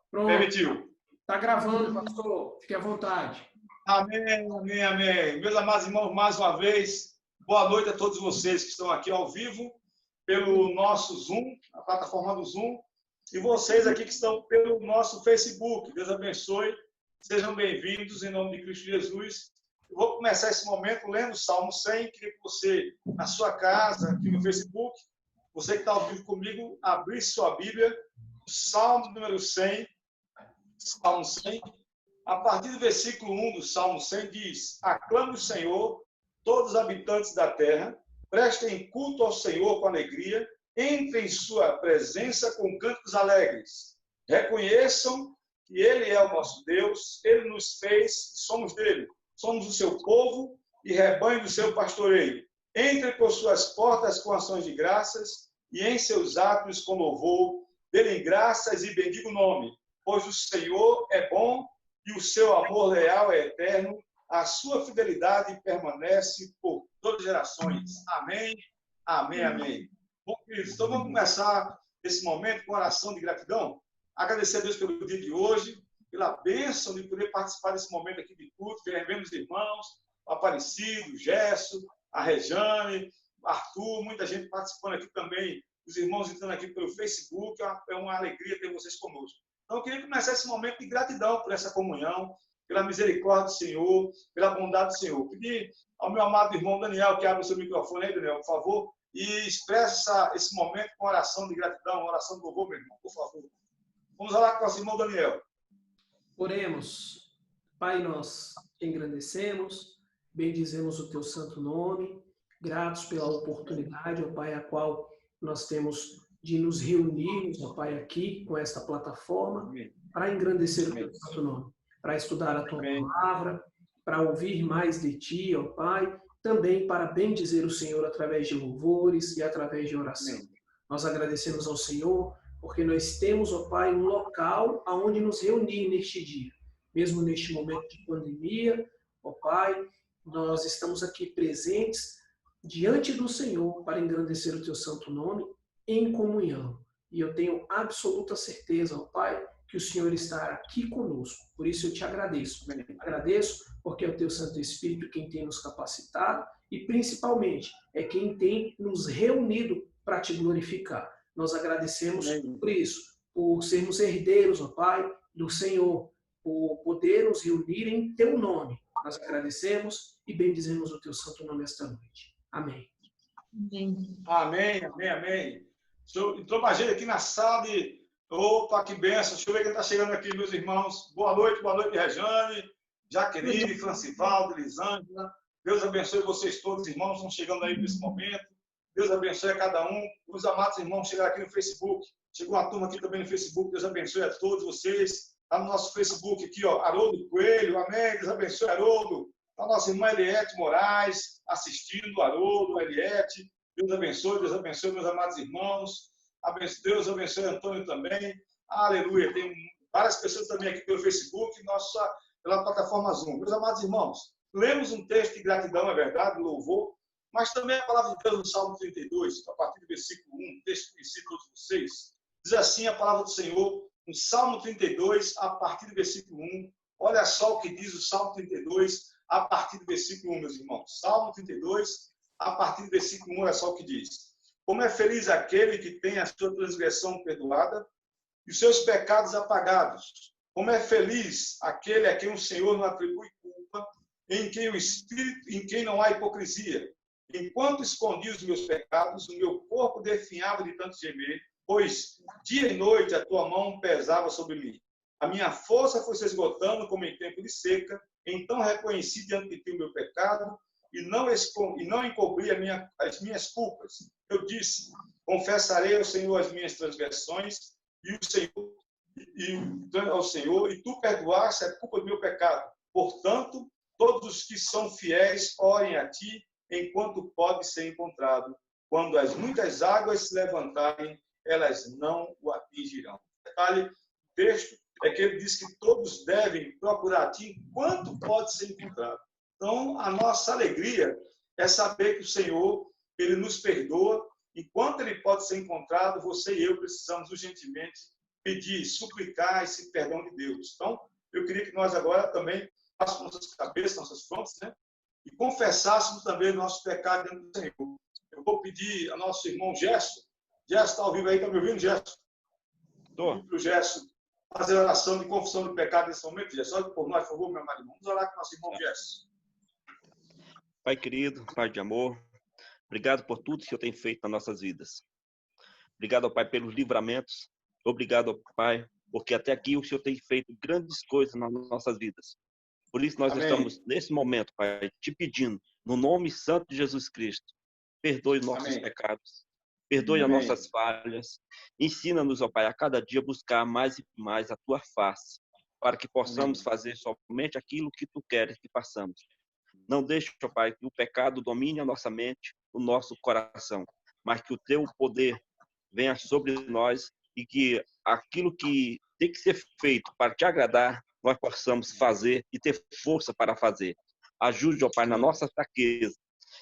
Pronto. Permitiu. Está gravando, pastor. Fique à vontade. Amém, amém, amém. Meus amados irmãos, mais uma vez, boa noite a todos vocês que estão aqui ao vivo pelo nosso Zoom, a plataforma do Zoom, e vocês aqui que estão pelo nosso Facebook. Deus abençoe. Sejam bem-vindos em nome de Cristo Jesus. Eu vou começar esse momento lendo o Salmo 100. Queria que você, na sua casa, aqui no Facebook, você que está ao vivo comigo, abrisse sua Bíblia, o Salmo número 100, Salmo 100. A partir do versículo 1 do Salmo 100 diz: aclame o Senhor, todos os habitantes da terra, prestem culto ao Senhor com alegria, entrem em sua presença com cânticos alegres. Reconheçam que Ele é o nosso Deus, Ele nos fez e somos dele. Somos o seu povo e rebanho do seu pastoreio. Entre por suas portas com ações de graças e em seus átrios com louvor. Dê-lhe graças e bendiga o nome, pois o Senhor é bom e o seu amor leal é eterno. A sua fidelidade permanece por todas as gerações. Amém, amém, amém. Bom, queridos, então vamos começar esse momento com oração de gratidão. Agradecer a Deus pelo dia de hoje, pela bênção de poder participar desse momento aqui de culto, vendo os irmãos, o Aparecido, o Gesso, a Rejane, o Arthur, muita gente participando aqui também, os irmãos entrando aqui pelo Facebook, é uma alegria ter vocês conosco. Então, eu queria começar esse momento de gratidão por essa comunhão, pela misericórdia do Senhor, pela bondade do Senhor. Pedir ao meu amado irmão Daniel que abra o seu microfone aí, Daniel, por favor, e expresse esse momento com oração de gratidão, oração de louvor, meu irmão, por favor. Vamos lá com o nosso irmão Daniel. Oremos. Pai, nós te engrandecemos, bendizemos o teu santo nome, gratos pela oportunidade, ó Pai, a qual nós temos de nos reunirmos, ó Pai, aqui com esta plataforma, para engrandecer o teu santo nome, para estudar a tua palavra, para ouvir mais de ti, ó Pai, também para bendizer o Senhor através de louvores e através de oração. Nós agradecemos ao Senhor porque nós temos, ó Pai, um local aonde nos reunir neste dia. Mesmo neste momento de pandemia, ó Pai, nós estamos aqui presentes diante do Senhor para engrandecer o teu santo nome em comunhão. E eu tenho absoluta certeza, ó Pai, que o Senhor está aqui conosco. Por isso eu te agradeço. Agradeço porque é o teu Santo Espírito quem tem nos capacitado e, principalmente, é quem tem nos reunido para te glorificar. Nós agradecemos por isso, por sermos herdeiros, ó Pai, do Senhor, por poder nos reunir em teu nome. Nós agradecemos e bendizemos o teu santo nome esta noite. Amém. Amém, amém, amém. Entrou uma gente aqui na sala e... Opa, que benção. Deixa eu ver quem está chegando aqui, meus irmãos. Boa noite, Rejane, Jaqueline, Francivaldo, Elisângela. Deus abençoe vocês todos, irmãos, estão chegando aí nesse momento. Deus abençoe a cada um. Os amados irmãos chegaram aqui no Facebook. Chegou uma turma aqui também no Facebook. Deus abençoe a todos vocês. Está no nosso Facebook aqui, ó, Haroldo Coelho. Amém. Deus abençoe, Haroldo. Está a nossa irmã Eliette Moraes assistindo, Haroldo, Eliette. Deus abençoe, meus amados irmãos. Deus abençoe Antônio também. Aleluia. Tem várias pessoas também aqui pelo Facebook, pela plataforma Zoom. Meus amados irmãos, lemos um texto de gratidão, é verdade, louvor, mas também a palavra de Deus no Salmo 32, a partir do versículo 1, texto conhecido de todos vocês. Diz assim a palavra do Senhor, no Salmo 32, a partir do versículo 1. Olha só o que diz o Salmo 32, a partir do versículo 1, meus irmãos. Salmo 32, a partir do versículo 1, olha só o que diz. Como é feliz aquele que tem a sua transgressão perdoada e os seus pecados apagados. Como é feliz aquele a quem o Senhor não atribui culpa, em quem não há hipocrisia. Enquanto escondi os meus pecados, o meu corpo definhava de tanto gemer, pois dia e noite a tua mão pesava sobre mim. A minha força foi se esgotando como em tempo de seca, então reconheci diante de ti o meu pecado e não encobri as minhas culpas. Eu disse, confessarei ao Senhor as minhas transgressões ao Senhor, e tu perdoaste a culpa do meu pecado. Portanto, todos os que são fiéis orem a ti, enquanto pode ser encontrado. Quando as muitas águas se levantarem, elas não o atingirão. Detalhe do texto é que ele diz que todos devem procurar a ti enquanto pode ser encontrado. Então, a nossa alegria é saber que o Senhor, ele nos perdoa. Enquanto ele pode ser encontrado, você e eu precisamos urgentemente pedir, suplicar esse perdão de Deus. Então, eu queria que nós agora também passássemos nossas cabeças, nossas frontes, né? E confessássemos também nossos pecados diante do Senhor. Eu vou pedir a nosso irmão Gerson. Gerson, está ao vivo aí? Está me ouvindo, Gerson? Estou. Para o Gerson fazer a oração de confissão de pecado nesse momento. Gerson, olha por nós, por favor, meu amado irmão. Vamos orar com o nosso irmão Gerson. Pai querido, Pai de amor, obrigado por tudo que o Senhor tem feito nas nossas vidas. Obrigado, ó Pai, pelos livramentos. Obrigado, ó Pai, porque até aqui o Senhor tem feito grandes coisas nas nossas vidas. Por isso nós estamos, nesse momento, Pai, te pedindo, no nome santo de Jesus Cristo, perdoe nossos pecados, perdoe as nossas falhas, ensina-nos, ó Pai, a cada dia buscar mais e mais a Tua face, para que possamos fazer somente aquilo que Tu queres que façamos. Não deixe, ó Pai, que o pecado domine a nossa mente, o nosso coração, mas que o Teu poder venha sobre nós e que aquilo que tem que ser feito para Te agradar, nós possamos fazer e ter força para fazer. Ajude, ó Pai, na nossa fraqueza.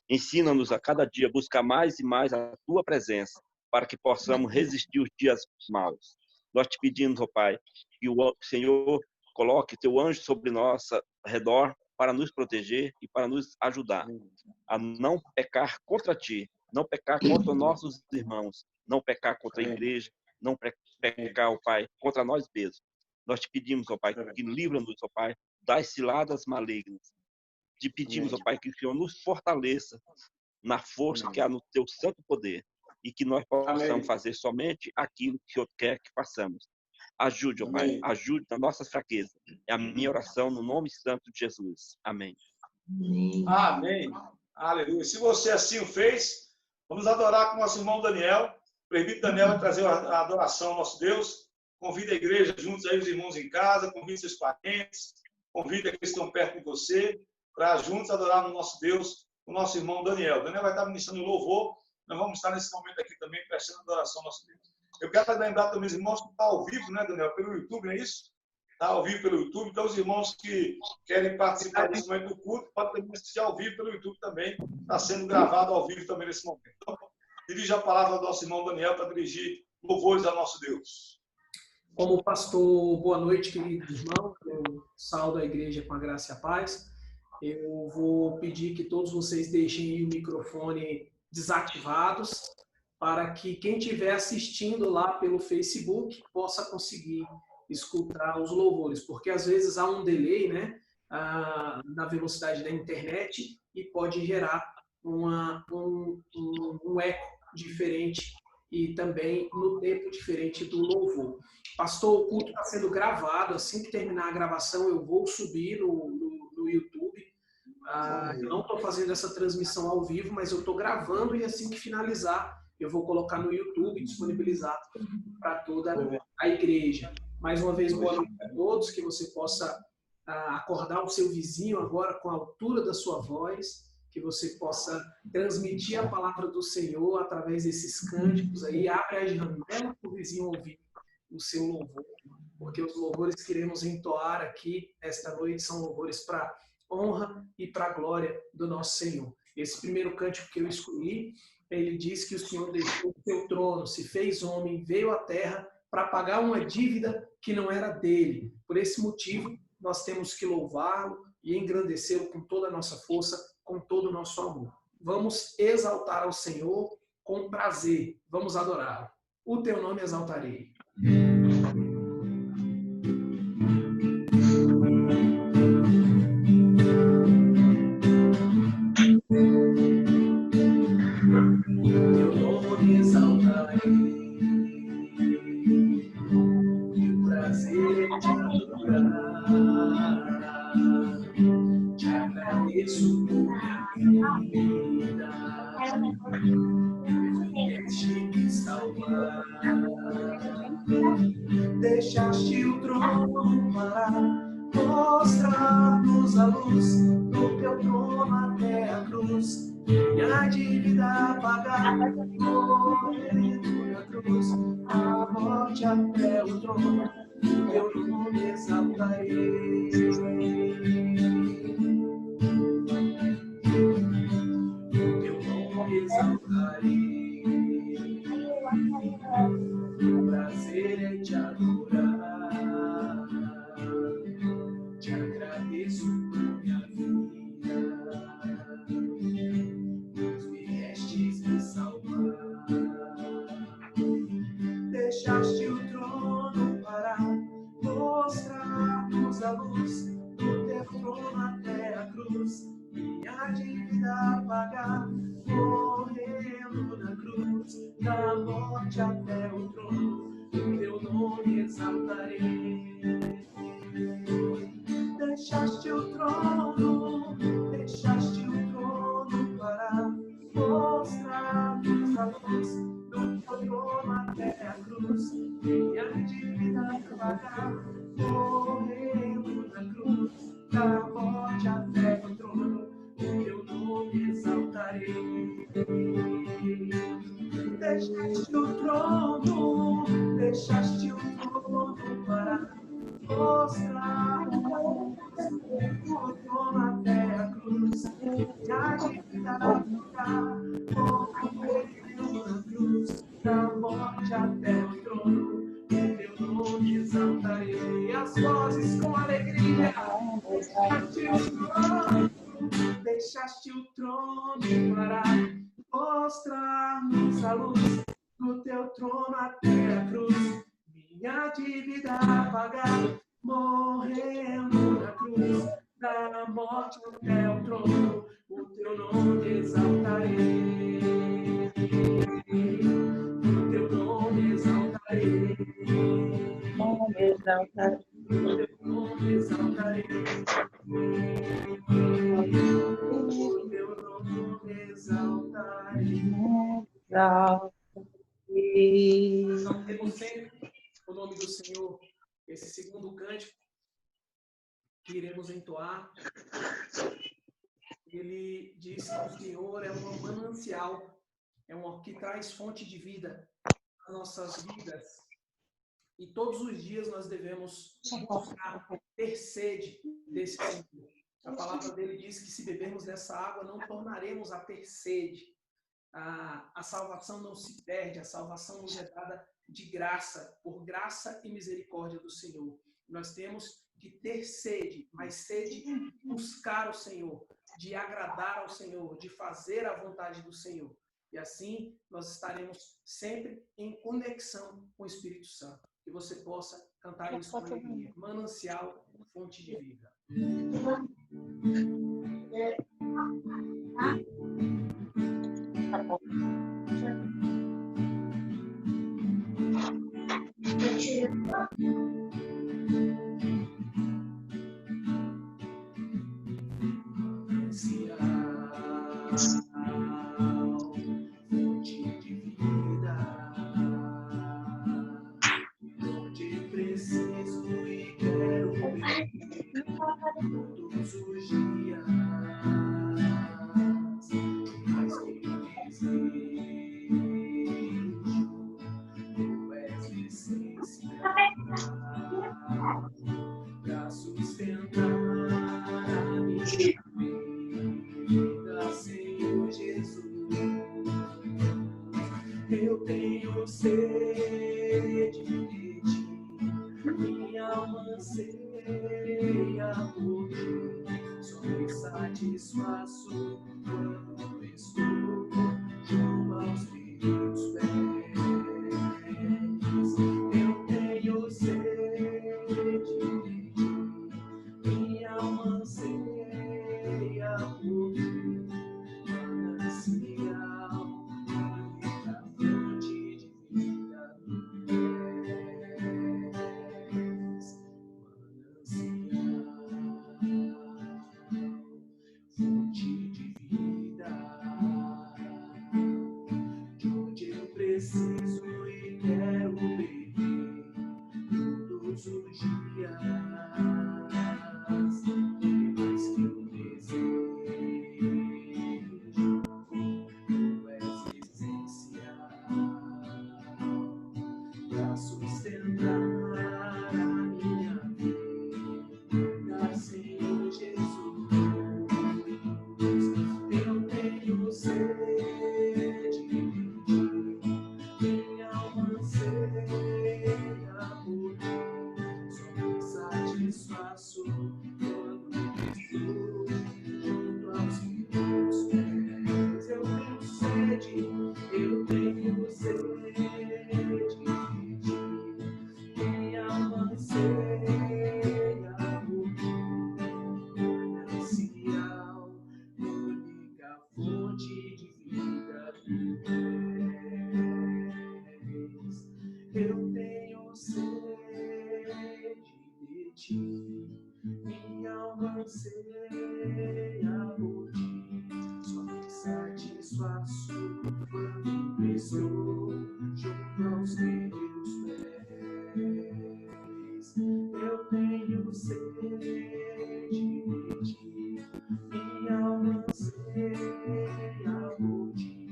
Ensina-nos a cada dia a buscar mais e mais a Tua presença, para que possamos resistir os dias maus. Nós te pedimos, ó Pai, que o Senhor coloque Teu anjo sobre nosso redor, para nos proteger e para nos ajudar a não pecar contra Ti, não pecar contra nossos irmãos, não pecar contra a igreja, não pecar, ó Pai, contra nós mesmos. Nós te pedimos, ó Pai, que livra-nos, ó Pai, das ciladas malignas. Te pedimos, ó Pai, que o Senhor nos fortaleça na força que há no Teu santo poder e que nós possamos fazer somente aquilo que o Senhor quer que façamos. Ajude, ó Pai, ajude nas nossas fraquezas. É a minha oração no nome santo de Jesus. Amém. Amém. Aleluia. Se você assim o fez, vamos adorar com o nosso irmão Daniel. O presbítero Daniel vai trazer a adoração ao nosso Deus. Convida a igreja juntos aí, os irmãos em casa, convide seus parentes, convida aqueles que estão perto de você, para juntos adorar no nosso Deus, o nosso irmão Daniel. Daniel vai estar ministrando louvor. Nós vamos estar nesse momento aqui também, prestando adoração ao nosso Deus. Eu quero lembrar também os irmãos que estão ao vivo, né, Daniel? Pelo YouTube, não é isso? Está ao vivo pelo YouTube. Então, os irmãos que querem participar desse momento do culto, podem também assistir ao vivo pelo YouTube também. Está sendo gravado ao vivo também nesse momento. Então, dirija a palavra ao nosso irmão Daniel para dirigir louvores ao nosso Deus. Como pastor, boa noite, queridos irmãos. Eu saúdo a igreja com a graça e a paz. Eu vou pedir que todos vocês deixem o microfone desativados, para que quem estiver assistindo lá pelo Facebook possa conseguir escutar os louvores, porque às vezes há um delay, né, na velocidade da internet e pode gerar um eco diferente e também no tempo diferente do louvor. Pastor, o culto está sendo gravado, assim que terminar a gravação eu vou subir no YouTube. Eu não estou fazendo essa transmissão ao vivo, mas eu estou gravando e assim que finalizar eu vou colocar no YouTube, disponibilizar para toda a igreja. Mais uma vez, boa noite a todos, que você possa acordar o seu vizinho agora com a altura da sua voz, que você possa transmitir a palavra do Senhor através desses cânticos aí, abre a janela para o vizinho ouvir o seu louvor, porque os louvores que iremos entoar aqui esta noite são louvores para honra e para a glória do nosso Senhor. Esse primeiro cântico que eu escolhi, ele diz que o Senhor deixou o seu trono, se fez homem, veio à terra para pagar uma dívida que não era dele. Por esse motivo, nós temos que louvá-lo e engrandecê-lo com toda a nossa força, com todo o nosso amor. Vamos exaltar ao Senhor com prazer. Vamos adorá-lo. O teu nome exaltarei. Deixaste o trono para mostrar-nos a luz, do teu trono até a cruz, e a dívida pagar, morrendo na cruz, a morte até o trono, o teu nome exaltarei. O teu nome exaltarei. Prazer em te adorar. a luz do teu trono até a cruz, minha dívida pagar, morrendo na cruz, da morte até o trono, o teu nome exaltarei. Deixaste o trono para mostrar-nos a luz do teu trono até a cruz, minha dívida pagar, morrendo na cruz, da morte até o trono, o teu nome exaltarei. Deixaste o trono para mostrar-nos do trono até a cruz, minha dívida pagar, morrendo na cruz, da morte até o trono, o teu nome exaltarei. As vozes com alegria, deixaste o trono para mostrar-nos a luz do teu trono até a cruz, minha dívida pagar, morrendo na cruz, da morte até o trono, o teu nome exaltarei. O teu nome exaltarei. O teu nome exaltarei. O teu nome exaltarei. Nós temos sempre o nome do Senhor. Esse segundo cântico que iremos entoar, ele diz que o Senhor é um manancial, que traz fonte de vida às nossas vidas. E todos os dias nós devemos buscar ter sede desse Senhor. A palavra dele diz que se bebermos dessa água, não tornaremos a ter sede. A salvação não se perde, a salvação nos é dada de graça, por graça e misericórdia do Senhor. Nós temos que ter sede, mas sede de buscar o Senhor, de agradar ao Senhor, de fazer a vontade do Senhor. E assim nós estaremos sempre em conexão com o Espírito Santo. Que você possa cantar isso com alegria. Manancial, fonte de vida. Pra sustentar a minha vida, Senhor Jesus, eu tenho sede de ti, minha alma anseia por ti, só me satisfaço quando estou junto aos teus pés. Eu tenho sede de ti, minha alma anseia por ti, manancial da fonte de vida tu és, manancial, fonte de vida, de onde eu preciso e quero beber todos os dias. anseia por ti, sua satisfação quando prestou junto aos teus pés. Eu tenho sede de ti, minha alma anseia por ti,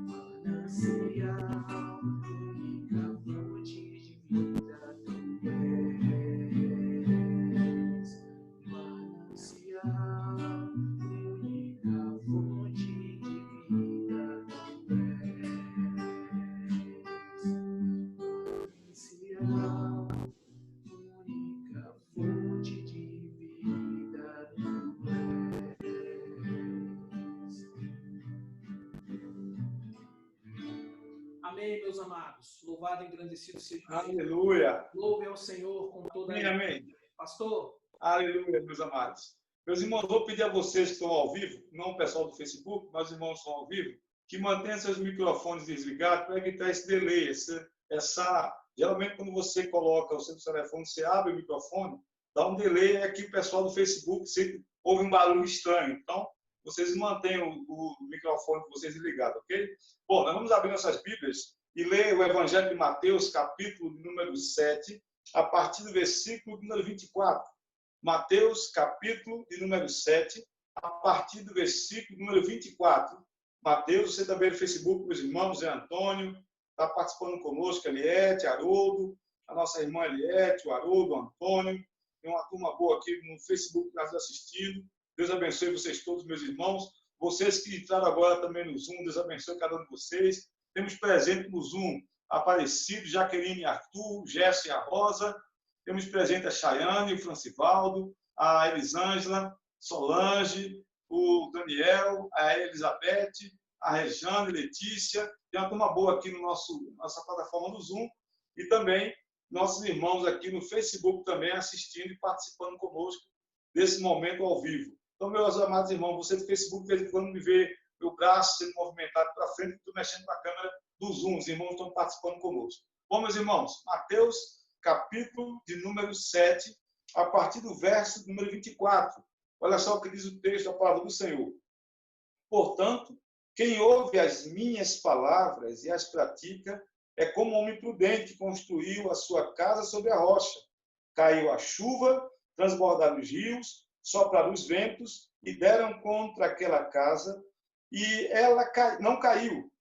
manancial, única fonte de vida tu és. Manancial, única fonte de vida tu és. Manancial, única fonte de vida tu és. Amém, meus amados. Louvado e engrandecido seja o Senhor. Aleluia. Louve ao Senhor com toda a Amém, amém. Pastor, Aleluia, meus amados. Meus irmãos, vou pedir a vocês que estão ao vivo, não o pessoal do Facebook, mas os irmãos que estão ao vivo, que mantenham seus microfones desligados para evitar esse delay, geralmente quando você coloca o seu telefone, você abre o microfone, dá um delay, é que o pessoal do Facebook sempre ouve um barulho estranho. Então, vocês mantenham o microfone de vocês desligado, ok? Bom, nós vamos abrir nossas Bíblias e ler o Evangelho de Mateus, capítulo número 7, a partir do versículo número 24. Mateus, capítulo de número 7, a partir do versículo número 24. Mateus, você também no Facebook, meus irmãos, Zé Antônio, está participando conosco, Eliette, Haroldo, a nossa irmã Eliette, o Haroldo, o Antônio, tem uma turma boa aqui no Facebook que está assistindo. Deus abençoe vocês todos, meus irmãos. Vocês que entraram agora também no Zoom, Deus abençoe cada um de vocês. Temos presente no Zoom Aparecido, Jaqueline e Arthur, Gerson e a Rosa. Temos presente a Chayane, o Francivaldo, a Elisângela, Solange, o Daniel, a Elizabeth, a Rejane, Letícia. Tem uma turma boa aqui no nossa plataforma do Zoom. E também nossos irmãos aqui no Facebook também assistindo e participando conosco desse momento ao vivo. Então, meus amados irmãos, você do Facebook, de vez em quando me vê meu braço sendo movimentado para frente, estou mexendo com a câmera do Zoom. Os irmãos estão participando conosco. Bom, meus irmãos, Mateus, capítulo de número 7, a partir do verso número 24. Olha só o que diz o texto da palavra do Senhor. Portanto, quem ouve as minhas palavras e as pratica é como um homem prudente que construiu a sua casa sobre a rocha. Caiu a chuva, transbordaram os rios, sopraram os ventos e deram contra aquela casa, e ela não caiu,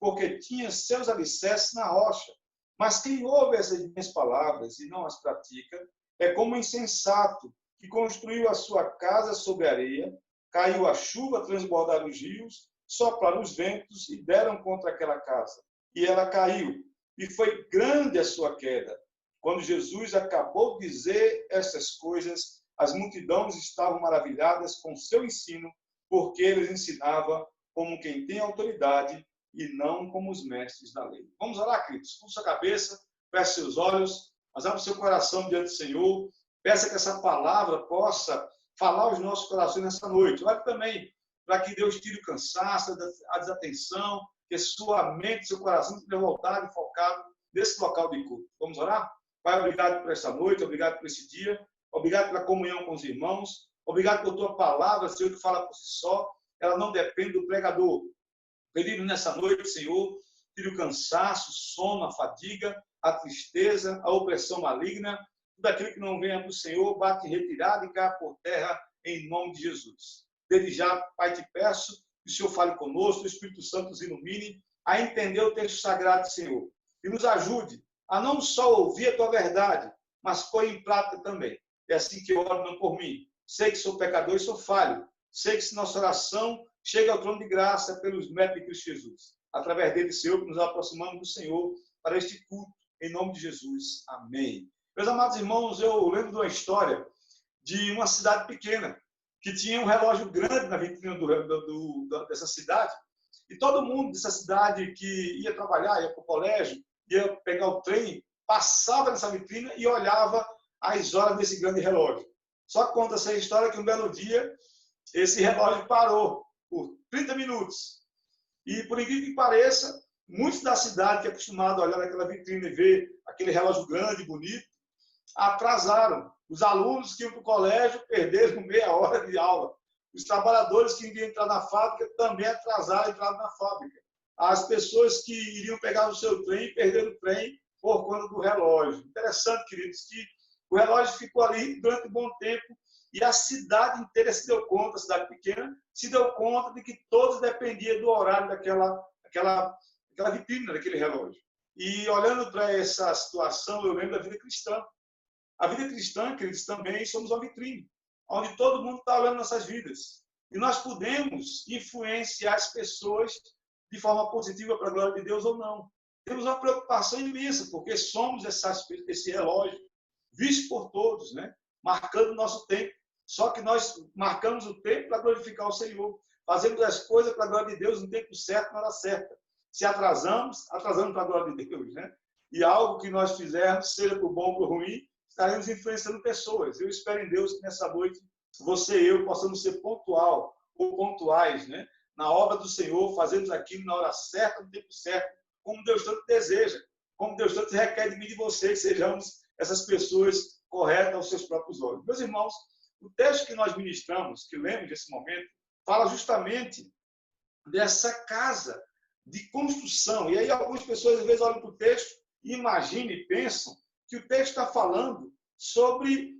porque tinha seus alicerces na rocha. Mas quem ouve essas minhas palavras e não as pratica, é como um insensato que construiu a sua casa sobre areia, caiu a chuva, transbordaram os rios, sopraram os ventos e deram contra aquela casa. E ela caiu, e foi grande a sua queda. Quando Jesus acabou de dizer essas coisas, as multidões estavam maravilhadas com seu ensino, porque ele ensinava como quem tem autoridade e não como os mestres da lei. Vamos orar, queridos? Curva sua cabeça, feche seus olhos, mas abra o seu coração diante do Senhor. Peça que essa palavra possa falar aos nossos corações nessa noite. Ore também para que Deus tire o cansaço, a desatenção, que sua mente, seu coração esteja voltado e focado nesse local de culto. Vamos orar? Pai, obrigado por esta noite, obrigado por esse dia, obrigado pela comunhão com os irmãos, obrigado por tua palavra, Senhor, que fala por si só, ela não depende do pregador. Pedimos nessa noite, Senhor, tire o cansaço, o sono, a fadiga, a tristeza, a opressão maligna, tudo aquilo que não venha do Senhor, bate retirado e cai por terra em nome de Jesus. Desde já, Pai, te peço que o Senhor fale conosco, o Espírito Santo nos ilumine a entender o texto sagrado, Senhor, e nos ajude a não só ouvir a tua verdade, mas pôr em prática também. É assim que eu oro, não por mim. Sei que sou pecador e sou falho. Sei que se nossa oração chega ao trono de graça pelos méritos de Cristo Jesus. Através dele, Senhor, que nos aproximamos do Senhor para este culto, em nome de Jesus. Amém. Meus amados irmãos, eu lembro de uma história de uma cidade pequena, que tinha um relógio grande na vitrine dessa cidade, e todo mundo dessa cidade que ia trabalhar, ia para o colégio, ia pegar o trem, passava nessa vitrine e olhava as horas desse grande relógio. Só conta essa história que um belo dia, esse relógio parou por 30 minutos. E, por incrível que pareça, muitos da cidade que é acostumado a olhar naquela vitrine e ver aquele relógio grande, bonito, atrasaram. Os alunos que iam para o colégio perderam meia hora de aula. Os trabalhadores que iriam entrar na fábrica também atrasaram a entrada na fábrica. As pessoas que iriam pegar o seu trem perderam o trem por conta do relógio. Interessante, queridos, que o relógio ficou ali durante um bom tempo e a cidade inteira se deu conta, a cidade pequena, se deu conta de que todos dependiam do horário daquela vitrine, daquele relógio. E olhando para essa situação, eu lembro da vida cristã. A vida cristã, queridos, também somos uma vitrine, onde todo mundo está olhando nossas vidas. E nós podemos influenciar as pessoas de forma positiva para a glória de Deus ou não. Temos uma preocupação imensa, porque somos esse relógio visto por todos, né? Marcando o nosso tempo. Só que nós marcamos o tempo para glorificar o Senhor. Fazemos as coisas para a glória de Deus no tempo certo, na hora certa. Se atrasamos para a glória de Deus, né? E algo que nós fizermos, seja por bom ou por ruim, estaremos influenciando pessoas. Eu espero em Deus que nessa noite você e eu possamos ser pontual ou pontuais, né? Na obra do Senhor, fazemos aquilo na hora certa, no tempo certo, como Deus tanto deseja, como Deus tanto requer de mim e de você, que sejamos essas pessoas corretas aos seus próprios olhos. Meus irmãos, o texto que nós ministramos, que lemos nesse momento, fala justamente dessa casa de construção. E aí algumas pessoas às vezes olham para o texto e imaginam e pensam que o texto está falando sobre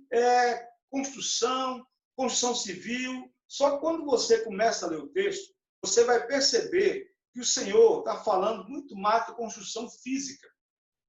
construção civil. Só que quando você começa a ler o texto, você vai perceber que o Senhor está falando muito mais de construção física.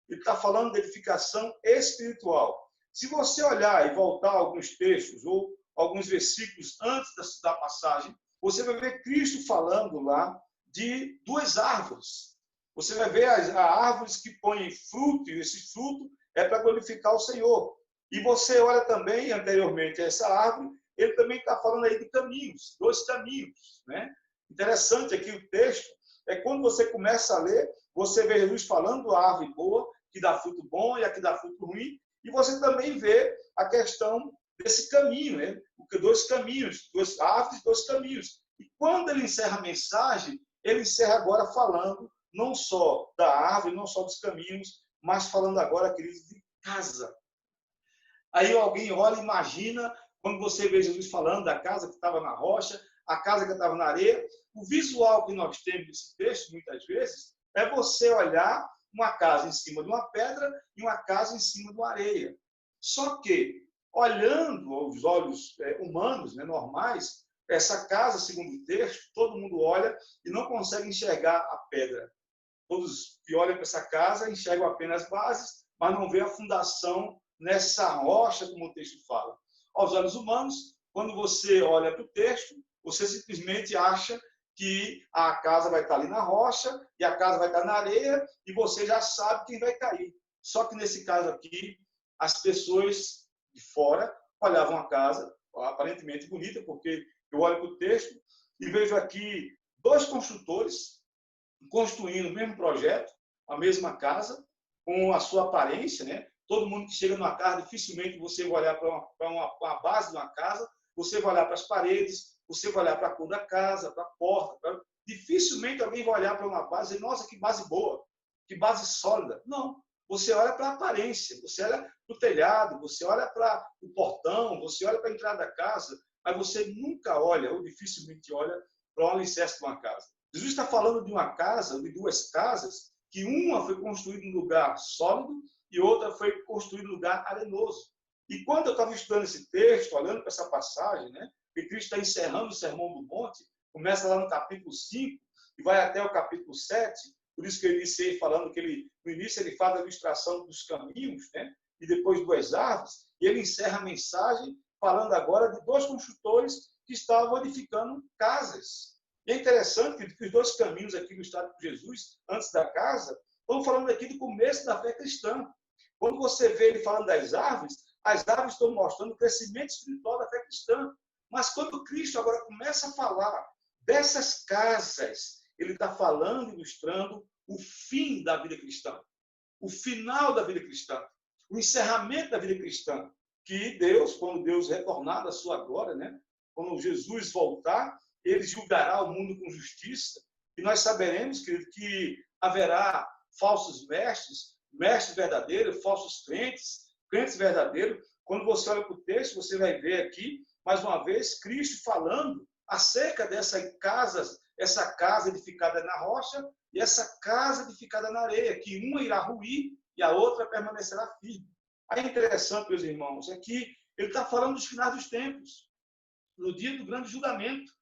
Ele está falando de edificação espiritual. Se você olhar e voltar a alguns textos ou alguns versículos antes da passagem, você vai ver Cristo falando lá de duas árvores. Você vai ver as árvores que põem fruto, e esse fruto é para glorificar o Senhor. E você olha também, anteriormente a essa árvore, ele também está falando aí de caminhos, dois caminhos, né? Interessante aqui o texto, é quando você começa a ler, você vê Jesus falando da árvore boa, que dá fruto bom e a que dá fruto ruim, e você também vê a questão desse caminho, né? Dois caminhos, duas árvores, dois caminhos. E quando ele encerra a mensagem, ele encerra agora falando não só da árvore, não só dos caminhos, mas falando agora, queridos, de casa. Aí alguém olha e imagina, quando você vê Jesus falando da casa que estava na rocha, a casa que estava na areia, o visual que nós temos nesse texto, muitas vezes, é você olhar uma casa em cima de uma pedra e uma casa em cima de uma areia. Só que, olhando aos olhos humanos, né, normais, essa casa, segundo o texto, todo mundo olha e não consegue enxergar a pedra. Todos que olham para essa casa enxergam apenas as bases, mas não vê a fundação nessa rocha, como o texto fala. Aos olhos humanos, quando você olha para o texto, você simplesmente acha que a casa vai estar ali na rocha e a casa vai estar na areia e você já sabe quem vai cair. Só que nesse caso aqui, as pessoas de fora olhavam a casa, aparentemente bonita, porque eu olho para o texto e vejo aqui dois construtores construindo o mesmo projeto, a mesma casa, com a sua aparência, né? Todo mundo que chega numa casa, dificilmente você vai olhar para uma base de uma casa, você vai olhar para as paredes, você vai olhar para a cor da casa, para a porta. Dificilmente alguém vai olhar para uma base e dizer, nossa, que base boa, que base sólida. Não. Você olha para a aparência, você olha para o telhado, você olha para o portão, você olha para a entrada da casa, mas você nunca olha, ou dificilmente olha, para o alicerce de uma casa. Jesus está falando de uma casa, de duas casas, que uma foi construída em um lugar sólido e outra foi construída em um lugar arenoso. E quando eu estava estudando esse texto, olhando para essa passagem, né, que Cristo está encerrando o Sermão do Monte, começa lá no capítulo 5 e vai até o capítulo 7, por isso que eu iniciei falando que no início ele faz a ilustração dos caminhos, né, e depois duas árvores, e ele encerra a mensagem falando agora de dois construtores que estavam edificando casas. E é interessante que os dois caminhos aqui ilustrados por Jesus, antes da casa, estão falando aqui do começo da fé cristã. Quando você vê ele falando das árvores, as árvores estão mostrando o crescimento espiritual da fé cristã. Mas quando Cristo agora começa a falar dessas casas, ele está falando, ilustrando o fim da vida cristã, o final da vida cristã, o encerramento da vida cristã, que Deus, quando Deus retornar da sua glória, né, quando Jesus voltar, ele julgará o mundo com justiça, e nós saberemos, querido, que haverá falsos mestres verdadeiros, falsos crentes, crentes verdadeiros. Quando você olha para o texto, você vai ver aqui, mais uma vez, Cristo falando acerca dessa casa edificada na rocha e essa casa edificada na areia, que uma irá ruir e a outra permanecerá firme. Aí é interessante, meus irmãos, é que ele está falando dos finais dos tempos, no dia do grande julgamento.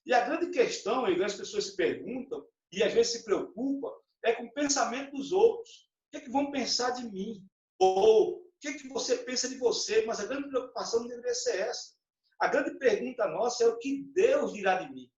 E a grande questão, e as pessoas se perguntam, e às vezes se preocupam, é com o pensamento dos outros. O que é que vão pensar de mim? Ou o que é que você pensa de você? Mas a grande preocupação não deveria ser essa. A grande pergunta nossa é o que Deus dirá de mim.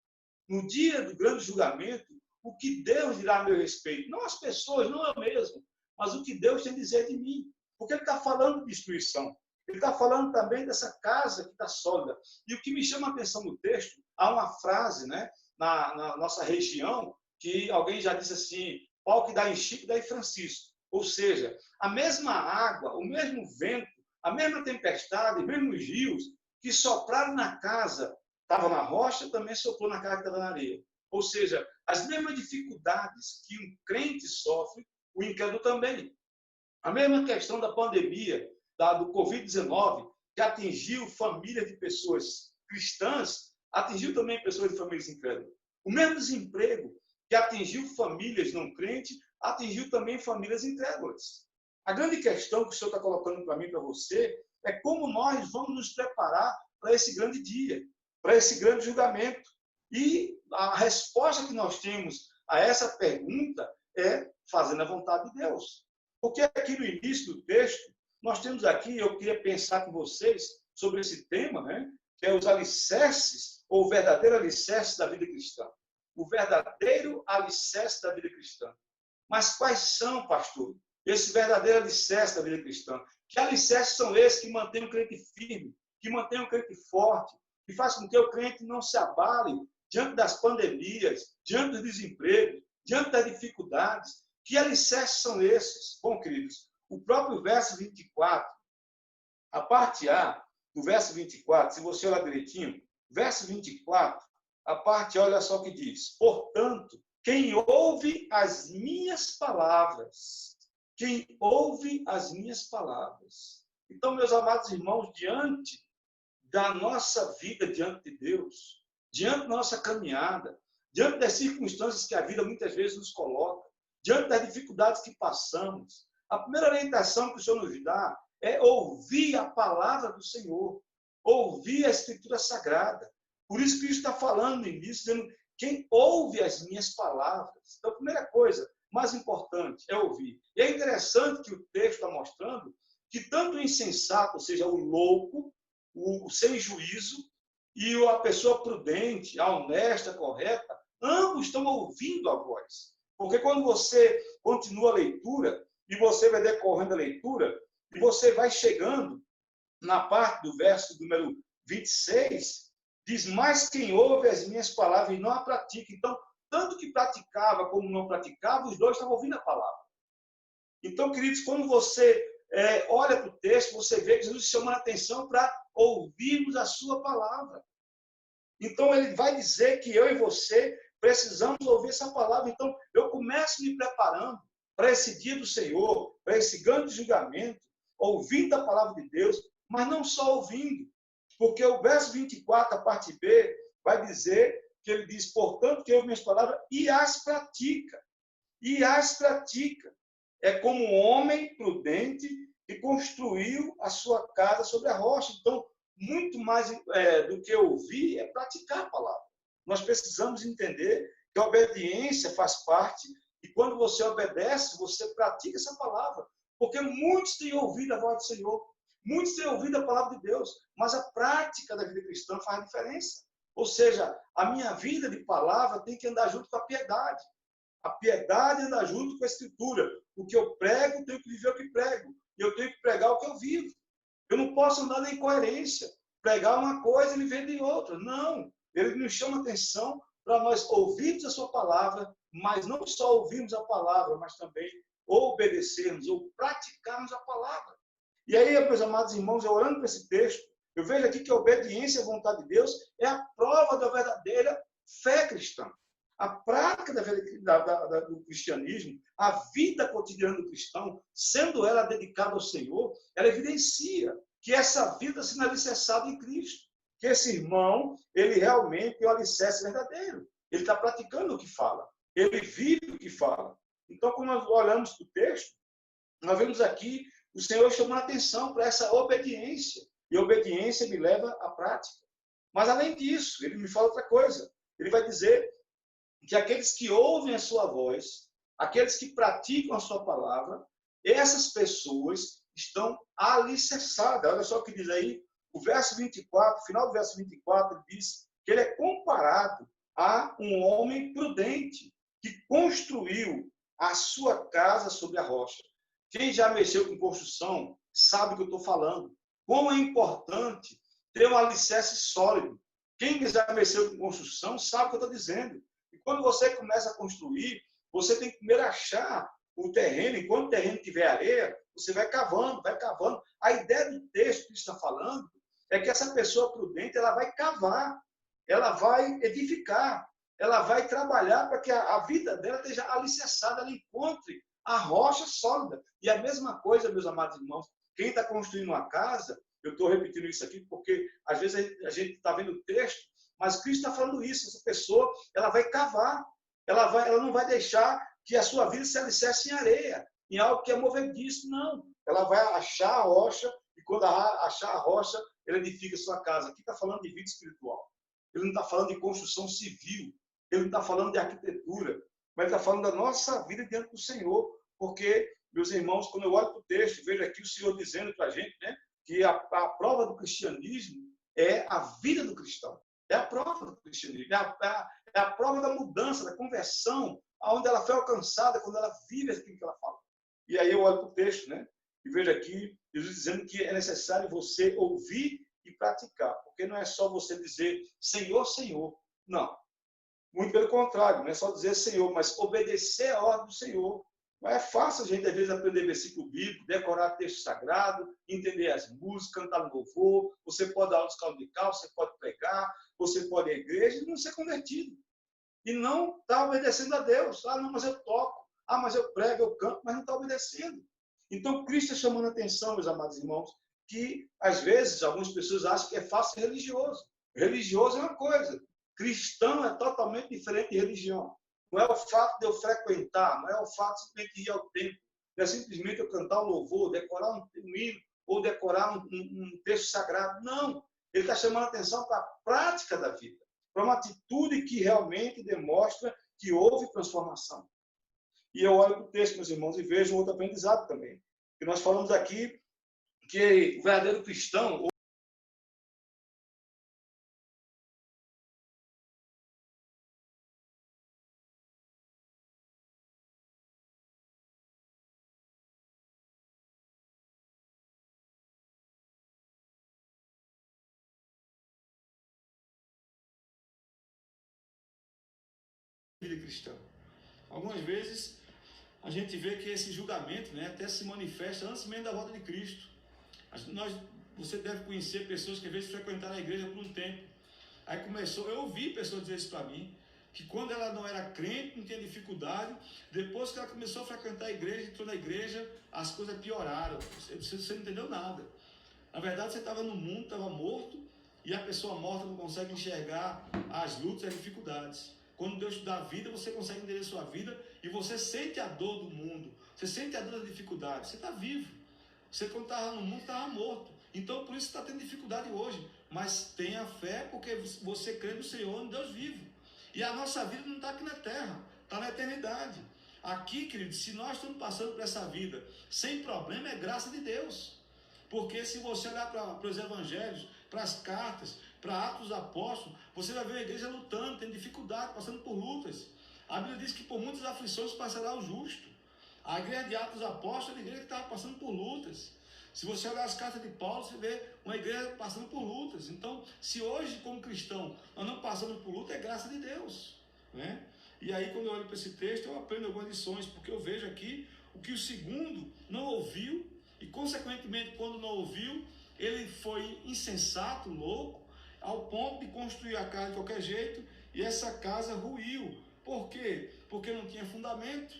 No dia do grande julgamento, o que Deus dirá a meu respeito. Não as pessoas, não eu mesmo, mas o que Deus tem a dizer de mim. Porque ele está falando de destruição. Ele está falando também dessa casa que está sólida. E o que me chama a atenção no texto, há uma frase, né, na nossa região, que alguém já disse assim, pau que dá em Chico, dá em Francisco. Ou seja, a mesma água, o mesmo vento, a mesma tempestade, os mesmos rios que sopraram na casa, estava na rocha, também soprou na casa que estava na areia. Ou seja, as mesmas dificuldades que um crente sofre, o incrédulo também. A mesma questão da pandemia, do Covid-19, que atingiu famílias de pessoas cristãs, atingiu também pessoas de famílias incrédulas. O mesmo desemprego que atingiu famílias não crentes, atingiu também famílias incrédulas. A grande questão que o Senhor está colocando para mim e para você é como nós vamos nos preparar para esse grande dia, para esse grande julgamento. E a resposta que nós temos a essa pergunta é fazendo a vontade de Deus. Porque aqui no início do texto, nós temos aqui, eu queria pensar com vocês sobre esse tema, né, que é os alicerces, ou o verdadeiro alicerce da vida cristã. O verdadeiro alicerce da vida cristã. Mas quais são, pastor, esse verdadeiro alicerce da vida cristã? Que alicerces são esses que mantêm o crente firme, que mantêm o crente forte, que faz com que o crente não se abale diante das pandemias, diante do desemprego, diante das dificuldades? Que alicerces são esses? Bom, queridos, o próprio verso 24, a parte A do verso 24, se você olhar direitinho, verso 24, a parte A, olha só o que diz. Portanto, quem ouve as minhas palavras, quem ouve as minhas palavras. Então, meus amados irmãos, diante da nossa vida diante de Deus, diante da nossa caminhada, diante das circunstâncias que a vida muitas vezes nos coloca, diante das dificuldades que passamos, a primeira orientação que o Senhor nos dá é ouvir a palavra do Senhor, ouvir a Escritura Sagrada. Por isso que Cristo está falando nisso, dizendo, quem ouve as minhas palavras. Então, a primeira coisa, mais importante, é ouvir. E é interessante que o texto está mostrando que tanto o insensato, ou seja, o louco, o sem juízo, e a pessoa prudente, a honesta, a correta, ambos estão ouvindo a voz. Porque quando você continua a leitura, e você vai decorrendo a leitura, e você vai chegando na parte do verso número 26, diz, mas quem ouve as minhas palavras e não a pratica. Então, tanto que praticava como não praticava, os dois estavam ouvindo a palavra. Então, queridos, quando você olha para o texto, você vê que Jesus chama a atenção para ouvirmos a sua palavra. Então, ele vai dizer que eu e você precisamos ouvir essa palavra. Então, eu começo me preparando para esse dia do Senhor, para esse grande julgamento, ouvindo a palavra de Deus, mas não só ouvindo. Porque o verso 24, a parte B, vai dizer que ele diz, portanto, que ouve minhas palavras e as pratica. E as pratica. É como um homem prudente que construiu a sua casa sobre a rocha. Então, muito mais do que ouvir é praticar a palavra. Nós precisamos entender que a obediência faz parte e quando você obedece, você pratica essa palavra. Porque muitos têm ouvido a voz do Senhor, muitos têm ouvido a palavra de Deus, mas a prática da vida cristã faz diferença. Ou seja, a minha vida de palavra tem que andar junto com a piedade. A piedade anda junto com a Escritura. O que eu prego, eu tenho que viver o que prego. E eu tenho que pregar o que eu vivo. Eu não posso andar na incoerência. Pregar uma coisa e viver de outra. Não. Ele nos chama a atenção para nós ouvirmos a sua palavra, mas não só ouvirmos a palavra, mas também obedecermos ou praticarmos a palavra. E aí, meus amados irmãos, eu orando para esse texto, eu vejo aqui que a obediência à vontade de Deus é a prova da verdadeira fé cristã. A prática do cristianismo, a vida cotidiana do cristão, sendo ela dedicada ao Senhor, ela evidencia que essa vida se alicerçada em Cristo. Que esse irmão, ele realmente é o alicerce verdadeiro. Ele está praticando o que fala. Ele vive o que fala. Então, quando nós olhamos para o texto, nós vemos aqui o Senhor chamando a atenção para essa obediência. E obediência me leva à prática. Mas, além disso, ele me fala outra coisa. Ele vai dizer que aqueles que ouvem a sua voz, aqueles que praticam a sua palavra, essas pessoas estão alicerçadas. Olha só o que diz aí, o verso 24, final do verso 24, ele diz que ele é comparado a um homem prudente que construiu a sua casa sobre a rocha. Quem já mexeu com construção sabe o que eu estou falando. Como é importante ter um alicerce sólido. Quem já mexeu com construção sabe o que eu estou dizendo. E quando você começa a construir, você tem que primeiro achar o terreno. E quando o terreno tiver areia, você vai cavando, vai cavando. A ideia do texto que está falando é que essa pessoa prudente, ela vai cavar, ela vai edificar, ela vai trabalhar para que a vida dela esteja alicerçada, ela encontre a rocha sólida. E a mesma coisa, meus amados irmãos, quem está construindo uma casa, eu estou repetindo isso aqui porque às vezes a gente está vendo o texto, mas Cristo está falando isso. Essa pessoa, ela vai cavar, ela não vai deixar que a sua vida se alicerce em areia, em algo que é movediço, não. Ela vai achar a rocha e quando achar a rocha, ela edifica a sua casa. Aqui está falando de vida espiritual. Ele não está falando de construção civil, ele não está falando de arquitetura, mas ele está falando da nossa vida diante do Senhor, porque, meus irmãos, quando eu olho para o texto, vejo aqui o Senhor dizendo para a gente, né, que a prova do cristianismo é a vida do cristão. É a prova do cristianismo, é a prova da mudança, da conversão, aonde ela foi alcançada, quando ela vive aquilo que ela fala. E aí eu olho para o texto, né, e vejo aqui Jesus dizendo que é necessário você ouvir e praticar, porque não é só você dizer Senhor, Senhor. Não. Muito pelo contrário, não é só dizer Senhor, mas obedecer a ordem do Senhor. Não é fácil a gente, às vezes, aprender versículo bíblico, decorar texto sagrado, entender as músicas, cantar no louvor. Você pode dar aula de escola musical, você pode pregar, você pode ir à igreja e não ser convertido. E não está obedecendo a Deus. Ah, não, mas eu toco. Ah, mas eu prego, eu canto, mas não está obedecendo. Então, Cristo está chamando a atenção, meus amados irmãos, que, às vezes, algumas pessoas acham que é fácil ser religioso. Religioso é uma coisa. Cristão é totalmente diferente de religião. Não é o fato de eu frequentar, não é o fato simplesmente de ir ao templo, não é simplesmente eu cantar um louvor, decorar um hino, ou decorar um texto sagrado. Não. Ele está chamando a atenção para a prática da vida, para uma atitude que realmente demonstra que houve transformação. E eu olho para o texto, meus irmãos, e vejo um outro aprendizado também. Que nós falamos aqui que o verdadeiro cristão, vida cristã. Algumas vezes a gente vê que esse julgamento, né, até se manifesta antes mesmo da volta de Cristo. Você deve conhecer pessoas que às vezes frequentaram a igreja por um tempo. Aí começou, eu ouvi pessoas dizer isso para mim, que quando ela não era crente, não tinha dificuldade, depois que ela começou a frequentar a igreja, entrou na igreja, as coisas pioraram. Você não entendeu nada. Na verdade, você estava no mundo, estava morto, e a pessoa morta não consegue enxergar as lutas e as dificuldades. Quando Deus te dá vida, você consegue entender a sua vida e você sente a dor do mundo, você sente a dor da dificuldade. Você está vivo. Você, quando estava no mundo, estava morto. Então, por isso você está tendo dificuldade hoje. Mas tenha fé, porque você crê no Senhor, no Deus vivo. E a nossa vida não está aqui na terra, está na eternidade. Aqui, querido, se nós estamos passando por essa vida sem problema, é graça de Deus. Porque se você olhar para os evangelhos, para as cartas, para Atos dos Apóstolos, você vai ver a igreja lutando, tendo dificuldade, passando por lutas. A Bíblia diz que por muitas aflições passará o justo. A igreja de Atos dos Apóstolos é uma igreja que estava passando por lutas. Se você olhar as cartas de Paulo, você vê uma igreja passando por lutas. Então, se hoje, como cristão, nós não passamos por luta, é graça de Deus, né? E aí, quando eu olho para esse texto, eu aprendo algumas lições, porque eu vejo aqui o que o segundo não ouviu, e consequentemente, quando não ouviu, ele foi insensato, louco, ao ponto de construir a casa de qualquer jeito, e essa casa ruiu. Por quê? Porque não tinha fundamento,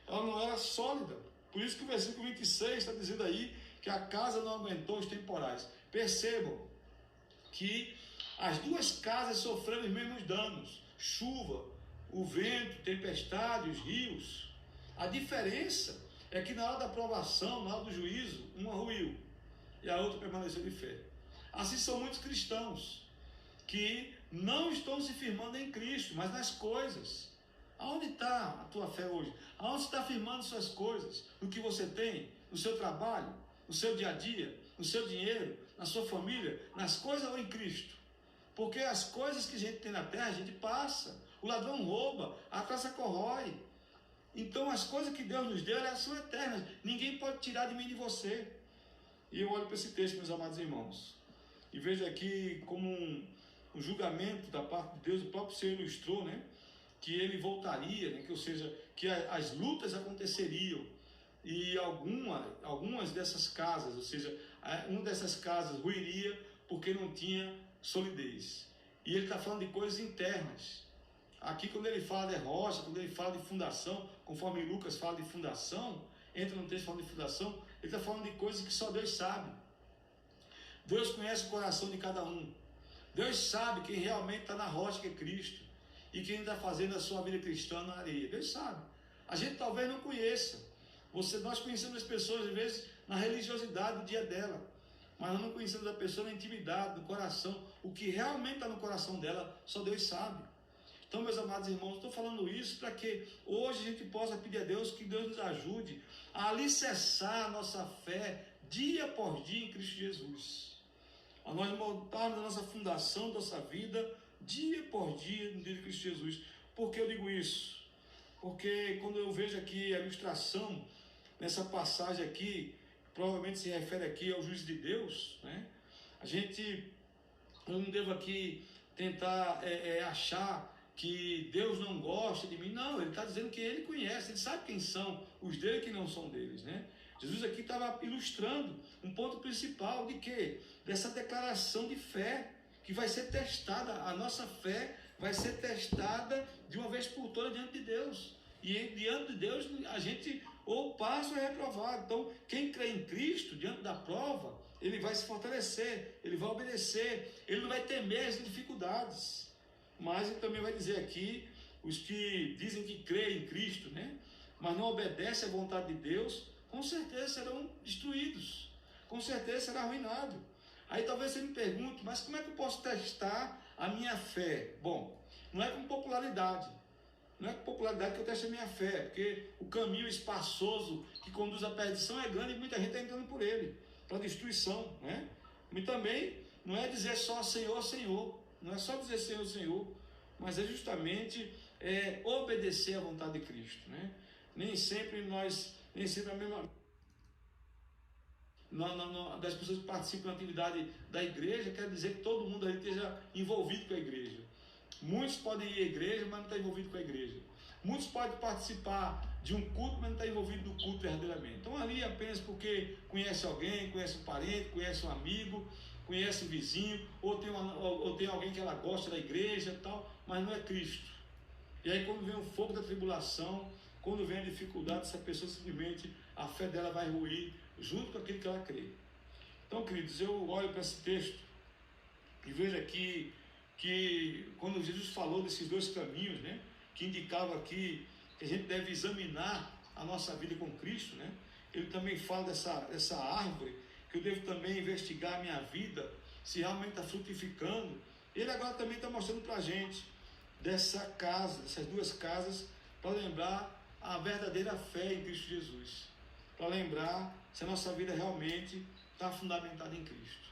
ela não era sólida. Por isso que o versículo 26 está dizendo aí que a casa não aguentou os temporais. Percebam que as duas casas sofreram os mesmos danos: chuva, o vento, tempestade, os rios. A diferença é que na hora da provação, na hora do juízo, uma ruiu e a outra permaneceu de fé. Assim são muitos cristãos que não estão se firmando em Cristo, mas nas coisas. Aonde está a tua fé hoje? Aonde você está firmando suas coisas? No que você tem? No seu trabalho? No seu dia a dia? No seu dinheiro? Na sua família? Nas coisas ou em Cristo? Porque as coisas que a gente tem na terra, a gente passa. O ladrão rouba, a traça corrói. Então as coisas que Deus nos deu, elas são eternas. Ninguém pode tirar de mim e de você. E eu olho para esse texto, meus amados irmãos, e vejo aqui como um julgamento da parte de Deus. O próprio Senhor ilustrou, né? Que ele voltaria, né? Ou seja, que as lutas aconteceriam. E algumas dessas casas, ou seja, uma dessas casas ruiria porque não tinha solidez. E ele está falando de coisas internas. Aqui, quando ele fala de rocha, quando ele fala de fundação, conforme Lucas fala de fundação, entra no texto falando de fundação, ele está falando de coisas que só Deus sabe. Deus conhece o coração de cada um. Deus sabe quem realmente está na rocha, que é Cristo, e quem está fazendo a sua vida cristã na areia. Deus sabe. A gente talvez não conheça. Nós conhecemos as pessoas, às vezes, na religiosidade do dia dela, mas nós não conhecemos a pessoa na intimidade, no coração. O que realmente está no coração dela, só Deus sabe. Então, meus amados irmãos, eu estou falando isso para que hoje a gente possa pedir a Deus que Deus nos ajude a alicerçar a nossa fé dia após dia em Cristo Jesus. A nós montarmos a nossa fundação, nossa vida, dia por dia no dia de Cristo Jesus. Por que eu digo isso? Porque quando eu vejo aqui a ilustração, nessa passagem aqui, provavelmente se refere aqui ao juízo de Deus, né? Eu não devo aqui tentar achar que Deus não gosta de mim. Não, ele está dizendo que ele conhece, ele sabe quem são os dele e quem não são deles, né? Jesus aqui estava ilustrando um ponto principal de quê? Dessa declaração de fé que vai ser testada. A nossa fé vai ser testada de uma vez por todas diante de Deus. E diante de Deus a gente ou passa ou é reprovado. Então quem crê em Cristo diante da prova, ele vai se fortalecer, ele vai obedecer, ele não vai temer as dificuldades. Mas ele também vai dizer aqui, os que dizem que creem em Cristo, né? Mas não obedecem à vontade de Deus, com certeza serão destruídos, com certeza será arruinado. Aí talvez você me pergunte, mas como é que eu posso testar a minha fé? Bom, não é com popularidade, não é com popularidade que eu testo a minha fé, porque o caminho espaçoso que conduz à perdição é grande e muita gente está entrando por ele, para a destruição, né? E também não é dizer só Senhor, Senhor, não é só dizer Senhor, Senhor, mas é justamente obedecer à vontade de Cristo, né? Nem sempre a mesma... das pessoas que participam da atividade da igreja, quer dizer que todo mundo aí esteja envolvido com a igreja. Muitos podem ir à igreja, mas não estão envolvidos com a igreja. Muitos podem participar de um culto, mas não estão envolvidos no culto verdadeiramente. Então ali apenas porque conhece alguém, conhece um parente, conhece um amigo, conhece o vizinho, ou tem alguém que ela gosta da igreja e tal, mas não é Cristo. E aí quando vem o fogo da tribulação, quando vem a dificuldade, essa pessoa simplesmente, a fé dela vai ruir junto com aquilo que ela crê. Então, queridos, eu olho para esse texto e vejo aqui que quando Jesus falou desses dois caminhos, né, que indicava aqui que a gente deve examinar a nossa vida com Cristo, né, ele também fala dessa árvore, que eu devo também investigar a minha vida, se realmente está frutificando. Ele agora também está mostrando para a gente dessa casa, dessas duas casas, para lembrar a verdadeira fé em Cristo Jesus, para lembrar se a nossa vida realmente está fundamentada em Cristo.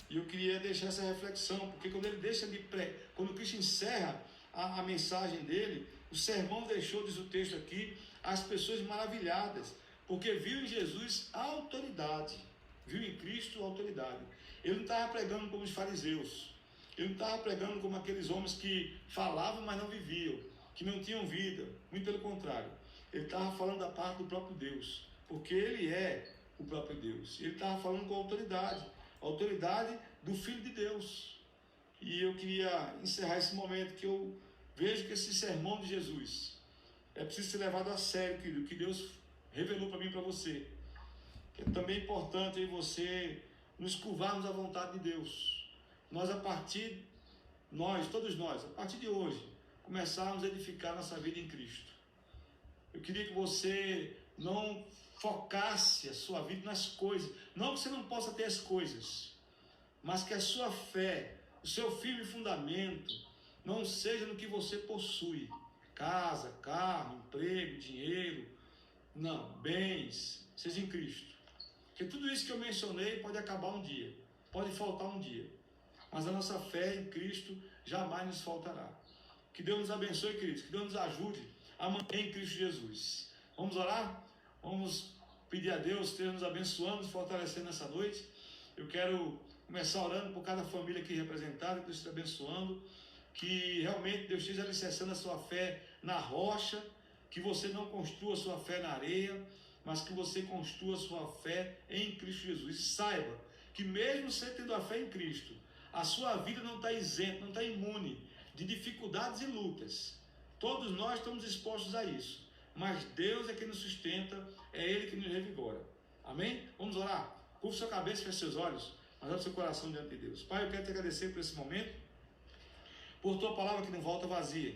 E eu queria deixar essa reflexão, porque quando Cristo encerra a mensagem dele, o sermão deixou, diz o texto aqui, as pessoas maravilhadas, porque viu em Jesus a autoridade, viu em Cristo a autoridade. Ele não estava pregando como os fariseus, ele não estava pregando como aqueles homens que falavam, mas não viviam, que não tinham vida, muito pelo contrário. Ele estava falando da parte do próprio Deus, porque ele é o próprio Deus. Ele estava falando com a autoridade do Filho de Deus. E eu queria encerrar esse momento que eu vejo que esse sermão de Jesus é preciso ser levado a sério, querido, que Deus revelou para mim e para você. Que é também importante em você nos curvarmos à vontade de Deus. Todos nós, a partir de hoje, começarmos a edificar nossa vida em Cristo. Eu queria que você não focasse a sua vida nas coisas. Não que você não possa ter as coisas, mas que a sua fé, o seu firme fundamento, não seja no que você possui. Casa, carro, emprego, dinheiro. Não, bens, seja em Cristo. Porque tudo isso que eu mencionei pode acabar um dia, pode faltar um dia. Mas a nossa fé em Cristo jamais nos faltará. Que Deus nos abençoe, queridos. Que Deus nos ajude a manter em Cristo Jesus. Vamos orar? Vamos pedir a Deus, esteja nos abençoando, nos fortalecendo nessa noite. Eu quero começar orando por cada família aqui representada, que Deus esteja abençoando. Que realmente Deus esteja alicerçando a sua fé na rocha. Que você não construa a sua fé na areia, mas que você construa a sua fé em Cristo Jesus. E saiba que mesmo você tendo a fé em Cristo, a sua vida não está isenta, não está imune de dificuldades e lutas. Todos nós estamos expostos a isso. Mas Deus é quem nos sustenta, é Ele que nos revigora. Amém? Vamos orar? Curva sua cabeça, feche seus olhos, mas abre seu coração diante de Deus. Pai, eu quero te agradecer por esse momento, por tua palavra que não volta vazia.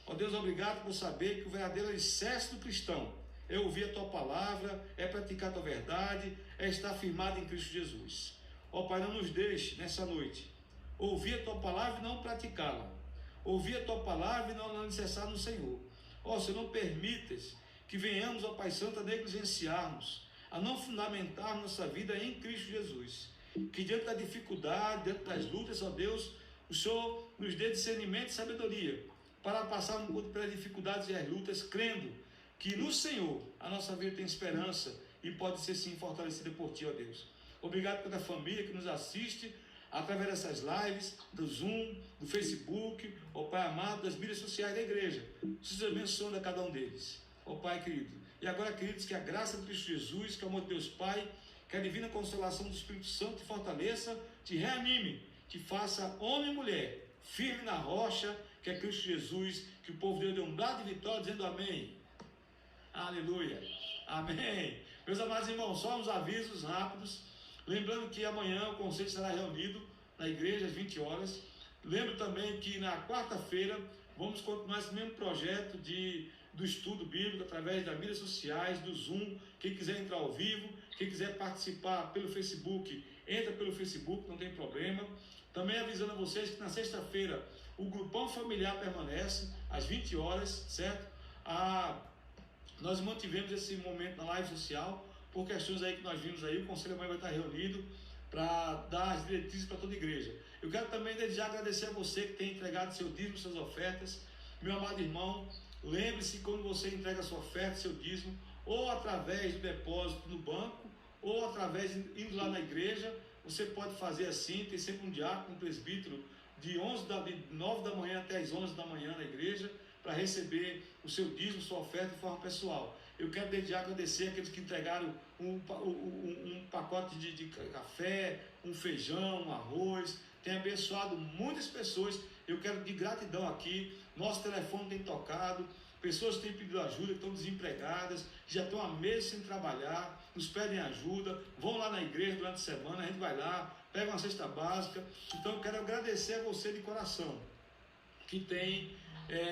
Ó Deus, obrigado por saber que o verdadeiro alicerce do cristão é ouvir a tua palavra, é praticar a tua verdade, é estar firmado em Cristo Jesus. Ó Pai, não nos deixe nessa noite ouvir a tua palavra e não praticá-la. Ouvir a tua palavra e não alicerçar no Senhor. Ó Senhor, não permitas que venhamos, ó Pai Santo, a negligenciarmos, a não fundamentar nossa vida em Cristo Jesus. Que diante da dificuldade, diante das lutas, ó Deus, o Senhor nos dê discernimento e sabedoria para passarmos pelas dificuldades e as lutas, crendo que no Senhor a nossa vida tem esperança e pode ser sim fortalecida por Ti, ó Deus. Obrigado pela família que nos assiste através dessas lives, do Zoom, do Facebook, ó Pai amado, das mídias sociais da igreja. Seja abençoando a cada um deles, ó Pai querido. E agora, queridos, que a graça de Cristo Jesus, que o amor de Deus Pai, que a divina consolação do Espírito Santo te fortaleça, te reanime, te faça homem e mulher, firme na rocha, que é Cristo Jesus, que o povo de Deus dê um brado de vitória, dizendo amém. Aleluia. Amém. Meus amados irmãos, só uns avisos rápidos. Lembrando que amanhã o conselho será reunido na igreja às 20 horas. Lembro também que na quarta-feira vamos continuar esse mesmo projeto do estudo bíblico através das mídias sociais, do Zoom. Quem quiser entrar ao vivo, quem quiser participar pelo Facebook, entra pelo Facebook, não tem problema. Também avisando a vocês que na sexta-feira o grupão familiar permanece às 20 horas, certo? Nós mantivemos esse momento na live social por questões aí que nós vimos aí. O conselho amanhã vai estar reunido para dar as diretrizes para toda a igreja. Eu quero também desde já agradecer a você que tem entregado seu dízimo, suas ofertas. Meu amado irmão, lembre-se quando você entrega sua oferta, seu dízimo, ou através do depósito no banco, ou através indo lá na igreja, você pode fazer assim. Tem sempre um diácono, um presbítero de 9 da manhã até as 11 da manhã na igreja, para receber o seu dízimo, sua oferta de forma pessoal. Eu quero desde já agradecer aqueles que entregaram um pacote de café, um feijão, um arroz, tem abençoado muitas pessoas. Eu quero de gratidão aqui. Nosso telefone tem tocado, pessoas têm pedido ajuda, estão desempregadas, já estão há meses sem trabalhar, nos pedem ajuda, vão lá na igreja durante a semana, a gente vai lá, pega uma cesta básica. Então eu quero agradecer a você de coração, que tem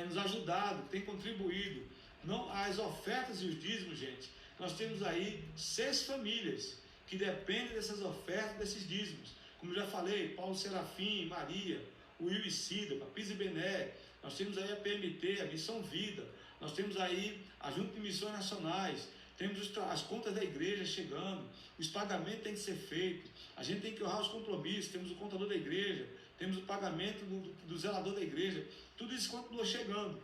nos ajudado, que tem contribuído. Não, as ofertas e os dízimos, gente, nós temos aí 6 famílias que dependem dessas ofertas, desses dízimos. Como eu já falei, Paulo Serafim, Maria, o Will e Cida, Papis e Bené. Nós temos aí a PMT, a Missão Vida. Nós temos aí a Junta de Missões Nacionais. Temos as contas da igreja chegando. Os pagamentos têm que ser feitos. A gente tem que honrar os compromissos. Temos o contador da igreja. Temos o pagamento do zelador da igreja. Tudo isso continua chegando.